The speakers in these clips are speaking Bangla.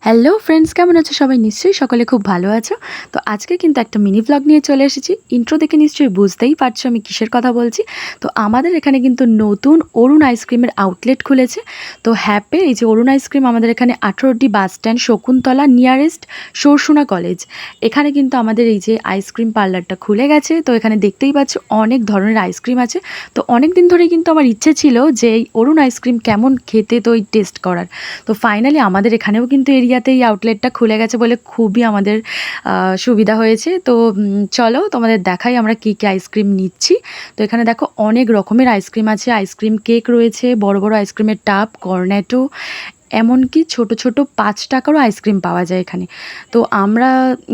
হ্যালো ফ্রেন্ডস, কেমন আছো সবাই? নিশ্চয়ই সকলে খুব ভালো আছো। তো আজকে কিন্তু একটা মিনি ভ্লগ নিয়ে চলে এসেছি। ইন্ট্রো দেখে নিশ্চয়ই বুঝতেই পারছো আমি কিসের কথা বলছি। তো আমাদের এখানে কিন্তু নতুন অরুণ আইসক্রিমের আউটলেট খুলেছে। তো হ্যাপে এই যে অরুণ আইসক্রিম আমাদের এখানে 18ডি bus stand, Shakuntala, nearest Sarsuna college. এখানে কিন্তু আমাদের এই যে আইসক্রিম পার্লারটা খুলে গেছে। তো এখানে দেখতেই পাচ্ছ অনেক ধরনের আইসক্রিম আছে। তো অনেক দিন ধরেই কিন্তু আমার ইচ্ছে ছিল যে এই অরুণ আইসক্রিম কেমন খেতে, তো এই টেস্ট করার। তো ফাইনালি আমাদের এখানেও কিন্তু এরিয়াতে এই আউটলেটটা খুলে গেছে বলে খুবই আমাদের সুবিধা হয়েছে। তো চলো তোমাদের দেখাই আমরা কী কী আইসক্রিম নিচ্ছি। তো এখানে দেখো অনেক রকমের আইসক্রিম আছে, আইসক্রিম কেক রয়েছে, বড় বড় আইসক্রিমের টাব, কর্নেটো, এমনকি ছোট ছোট 5 টাকারও আইসক্রিম পাওয়া যায় এখানে। তো আমরা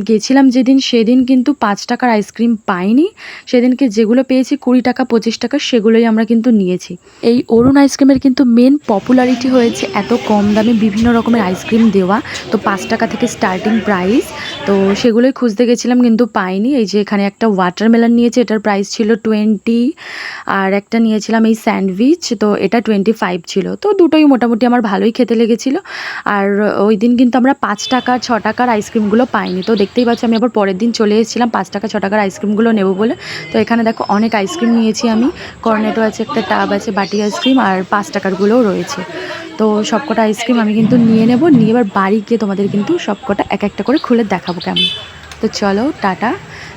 গেছিলাম যেদিন, সেদিন কিন্তু 5 টাকার আইসক্রিম পাইনি। সেদিনকে যেগুলো পেয়েছি 20 টাকা 25 টাকা, সেগুলোই আমরা কিন্তু নিয়েছি। এই অরুণ আইসক্রিমের কিন্তু মেন পপুলারিটি হয়েছে এত কম দামে বিভিন্ন রকমের আইসক্রিম দেওয়া। তো 5 টাকা থেকে স্টার্টিং প্রাইস। তো সেগুলোই খুঁজতে গেছিলাম কিন্তু পাইনি। এই যে এখানে একটা ওয়াটারমেলন নিয়েছে, এটার প্রাইস ছিল 20। আর একটা নিয়েছিলাম এই স্যান্ডউইচ, তো এটা 25 ছিল। তো দুটোই মোটামুটি আমার ভালোই খেতে লেগেছিল। আর ওই দিন কিন্তু আমরা 5 টাকা 6 টাকার আইসক্রিমগুলো পাইনি। তো দেখতেই পাচ্ছি আমি আবার পরের দিন চলে এসেছিলাম 5 টাকা 6 টাকার আইসক্রিমগুলো নেবো বলে। তো এখানে দেখো অনেক আইসক্রিম নিয়েছি আমি। কর্নেটো আছে, একটা টাব আছে, বাটি আইসক্রিম, আর 5 টাকারগুলোও রয়েছে। তো সবকটা আইসক্রিম আমি কিন্তু নিয়ে নেব, নিয়ে এবার বাড়ি গিয়ে তোমাদের কিন্তু সবকটা এক একটা করে খুলে দেখাবো কেমন। তো চলো টাটা।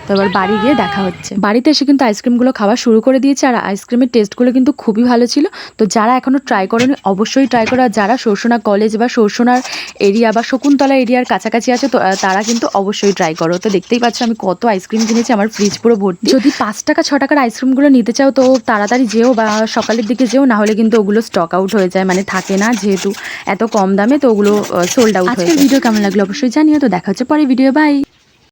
তো এবার বাড়ি গিয়ে দেখা হচ্ছে। বাড়িতে এসে কিন্তু আইসক্রিমগুলো খাওয়া শুরু করে দিয়েছে, আর আইসক্রিমের টেস্টগুলো কিন্তু খুবই ভালো ছিল। তো যারা এখনও ট্রাই করেনি অবশ্যই ট্রাই করো। আর যারা সরসুনা কলেজ বা সরসুনার এরিয়া বা শকুন্তলা এরিয়ার কাছাকাছি আছে, তো তারা কিন্তু অবশ্যই ট্রাই করো। তো দেখতেই পাচ্ছ আমি কত আইসক্রিম কিনেছি, আমার ফ্রিজ পুরো ভর্তি। যদি 5 টাকা 6 টাকার আইসক্রিমগুলো নিতে চাও তো তাড়াতাড়ি যেও, বা সকালের দিকে যেও, না হলে কিন্তু ওগুলো স্টক আউট হয়ে যায়, মানে থাকে না যেহেতু এত কম দামে, তো ওগুলো সোল্ড আউট হয়ে যায়। আজকের ভিডিও কেমন লাগলো অবশ্যই জানিও। তো দেখা হচ্ছে পরে ভিডিও, বাই।